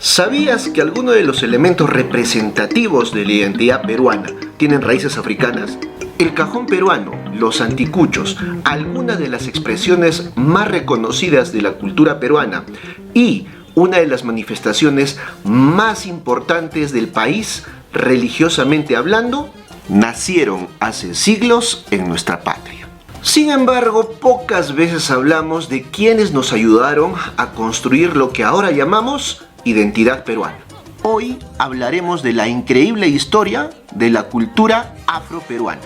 ¿Sabías que algunos de los elementos representativos de la identidad peruana tienen raíces africanas? El cajón peruano, los anticuchos, algunas de las expresiones más reconocidas de la cultura peruana y una de las manifestaciones más importantes del país, religiosamente hablando, nacieron hace siglos en nuestra patria. Sin embargo, pocas veces hablamos de quienes nos ayudaron a construir lo que ahora llamamos identidad peruana. Hoy hablaremos de la increíble historia de la cultura afroperuana.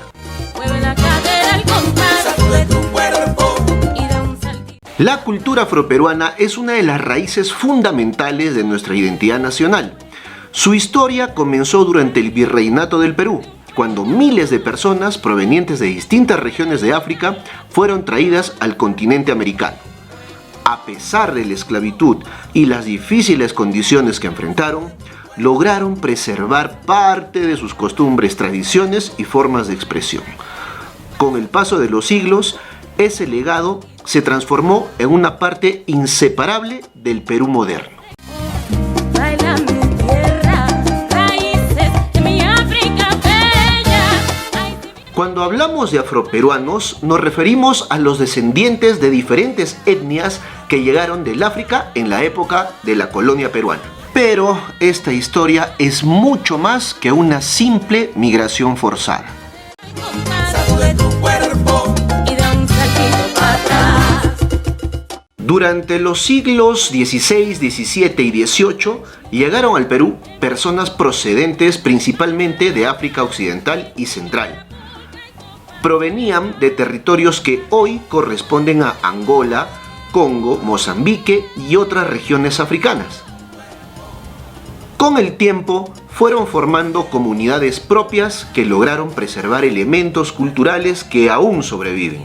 La cultura afroperuana es una de las raíces fundamentales de nuestra identidad nacional. Su historia comenzó durante el Virreinato del Perú, cuando miles de personas provenientes de distintas regiones de África fueron traídas al continente americano. A pesar de la esclavitud y las difíciles condiciones que enfrentaron, lograron preservar parte de sus costumbres, tradiciones y formas de expresión. Con el paso de los siglos, ese legado se transformó en una parte inseparable del Perú moderno. Cuando hablamos de afroperuanos, nos referimos a los descendientes de diferentes etnias que llegaron del África en la época de la colonia peruana. Pero esta historia es mucho más que una simple migración forzada. Durante los siglos XVI, XVII y XVIII llegaron al Perú personas procedentes principalmente de África Occidental y Central. Provenían de territorios que hoy corresponden a Angola, Congo, Mozambique y otras regiones africanas. Con el tiempo fueron formando comunidades propias que lograron preservar elementos culturales que aún sobreviven.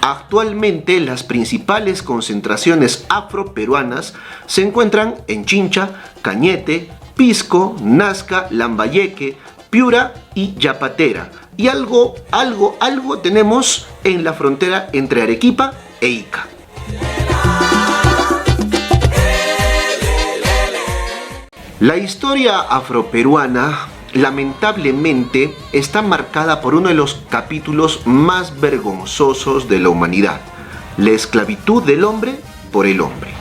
Actualmente las principales concentraciones afroperuanas se encuentran en Chincha, Cañete, Pisco, Nazca, Lambayeque, Piura y Yapatera, y algo tenemos en la frontera entre Arequipa e Ica. La historia afroperuana lamentablemente está marcada por uno de los capítulos más vergonzosos de la humanidad: la esclavitud del hombre por el hombre.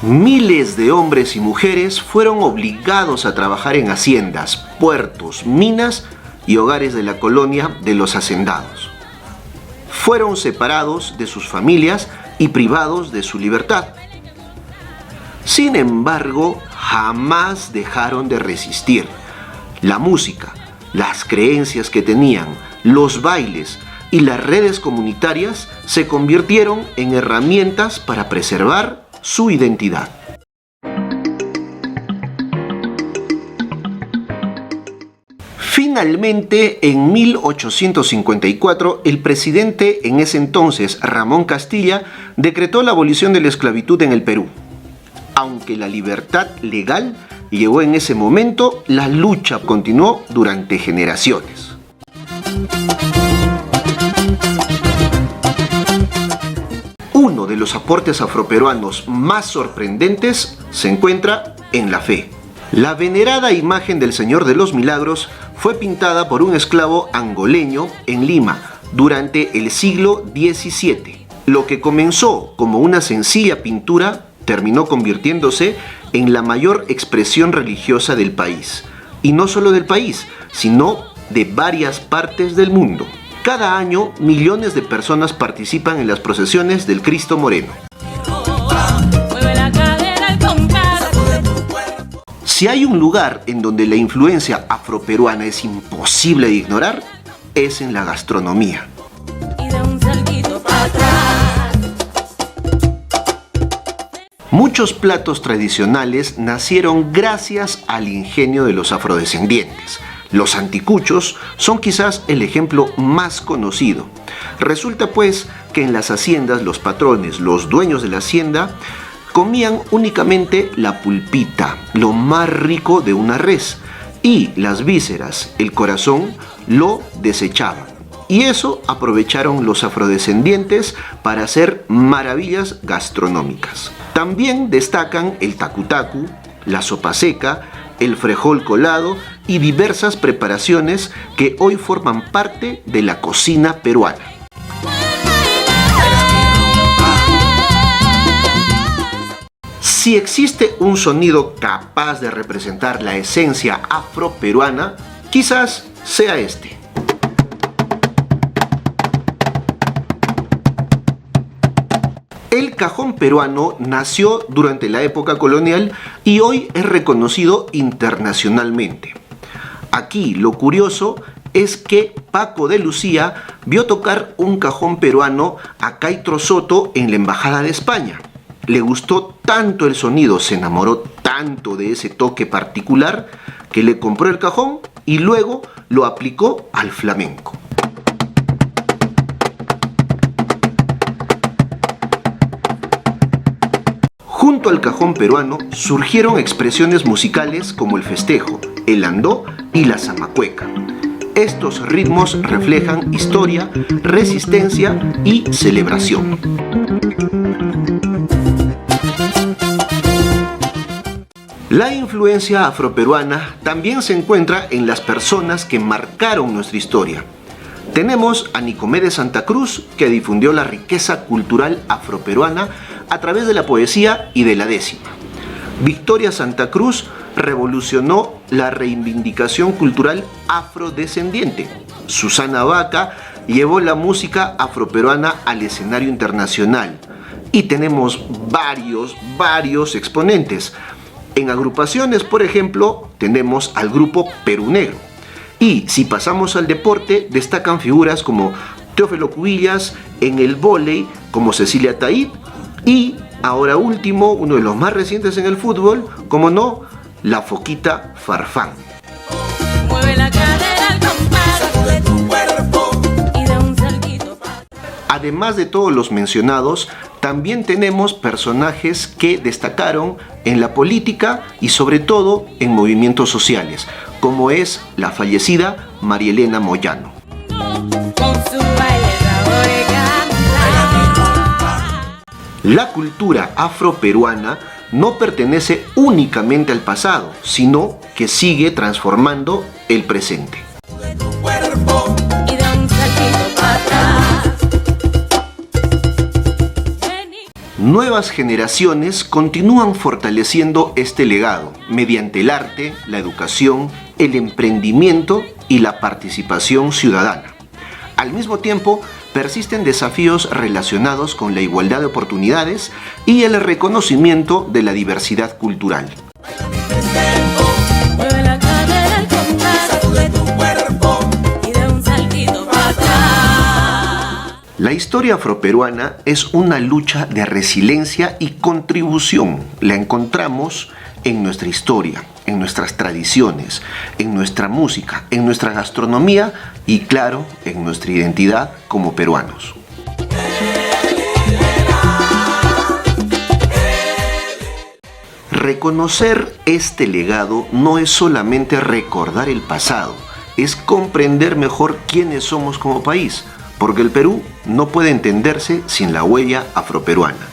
Miles de hombres y mujeres fueron obligados a trabajar en haciendas, puertos, minas y hogares de la colonia de los hacendados. Fueron separados de sus familias y privados de su libertad. Sin embargo, jamás dejaron de resistir. La música, las creencias que tenían, los bailes y las redes comunitarias se convirtieron en herramientas para preservar su identidad. Finalmente, en 1854, el presidente en ese entonces, Ramón Castilla, decretó la abolición de la esclavitud en el Perú. Aunque la libertad legal llegó en ese momento, la lucha continuó durante generaciones. Uno de los aportes afroperuanos más sorprendentes se encuentra en la fe. La venerada imagen del Señor de los Milagros fue pintada por un esclavo angoleño en Lima durante el siglo XVII. Lo que comenzó como una sencilla pintura terminó convirtiéndose en la mayor expresión religiosa del país. Y no solo del país, sino de varias partes del mundo. Cada año, millones de personas participan en las procesiones del Cristo Moreno. Si hay un lugar en donde la influencia afroperuana es imposible de ignorar, es en la gastronomía. Muchos platos tradicionales nacieron gracias al ingenio de los afrodescendientes. Los anticuchos son quizás el ejemplo más conocido. Resulta pues que en las haciendas los patrones, los dueños de la hacienda, comían únicamente la pulpita, lo más rico de una res, y las vísceras, el corazón, lo desechaban. Y eso aprovecharon los afrodescendientes para hacer maravillas gastronómicas. También destacan el tacu-tacu, la sopa seca, el frejol colado y diversas preparaciones que hoy forman parte de la cocina peruana. Si existe un sonido capaz de representar la esencia afroperuana, quizás sea este. El cajón peruano nació durante la época colonial y hoy es reconocido internacionalmente. Aquí lo curioso es que Paco de Lucía vio tocar un cajón peruano a Caitro Soto en la Embajada de España. Le gustó tanto el sonido, se enamoró tanto de ese toque particular que le compró el cajón y luego lo aplicó al flamenco. Junto al cajón peruano surgieron expresiones musicales como el festejo, el andó y la zamacueca. Estos ritmos reflejan historia, resistencia y celebración. La influencia afroperuana también se encuentra en las personas que marcaron nuestra historia. Tenemos a Nicomé de Santa Cruz, que difundió la riqueza cultural afroperuana a través de la poesía y de la décima. Victoria Santa Cruz revolucionó la reivindicación cultural afrodescendiente. Susana Baca llevó la música afroperuana al escenario internacional. Y tenemos varios exponentes. En agrupaciones, por ejemplo, tenemos al grupo Perú Negro. Y si pasamos al deporte, destacan figuras como Teófilo Cubillas, en el vóley como Cecilia Taib y, ahora último, uno de los más recientes en el fútbol, como no, la Foquita Farfán. Mueve la cadera al compás, sacude tu cuerpo y da un saltito. Además de todos los mencionados, también tenemos personajes que destacaron en la política y sobre todo en movimientos sociales, como es la fallecida María Elena Moyano. La cultura afroperuana no pertenece únicamente al pasado, sino que sigue transformando el presente. Nuevas generaciones continúan fortaleciendo este legado mediante el arte, la educación, el emprendimiento y la participación ciudadana. Al mismo tiempo, persisten desafíos relacionados con la igualdad de oportunidades y el reconocimiento de la diversidad cultural. La historia afroperuana es una lucha de resiliencia y contribución. La encontramos en nuestra historia, en nuestras tradiciones, en nuestra música, en nuestra gastronomía y, claro, en nuestra identidad como peruanos. Reconocer este legado no es solamente recordar el pasado, es comprender mejor quiénes somos como país, porque el Perú no puede entenderse sin la huella afroperuana.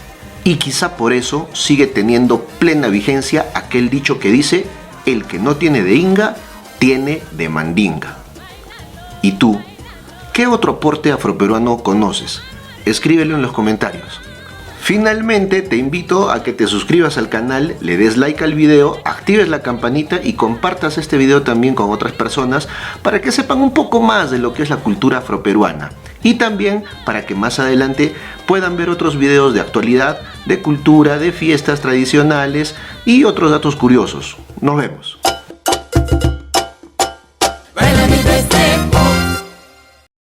Y quizá por eso sigue teniendo plena vigencia aquel dicho que dice: el que no tiene de Inga, tiene de Mandinga. ¿Y tú? ¿Qué otro aporte afroperuano conoces? Escríbelo en los comentarios. Finalmente, te invito a que te suscribas al canal, le des like al video, actives la campanita y compartas este video también con otras personas para que sepan un poco más de lo que es la cultura afroperuana. Y también para que más adelante puedan ver otros videos de actualidad, de cultura, de fiestas tradicionales y otros datos curiosos. Nos vemos.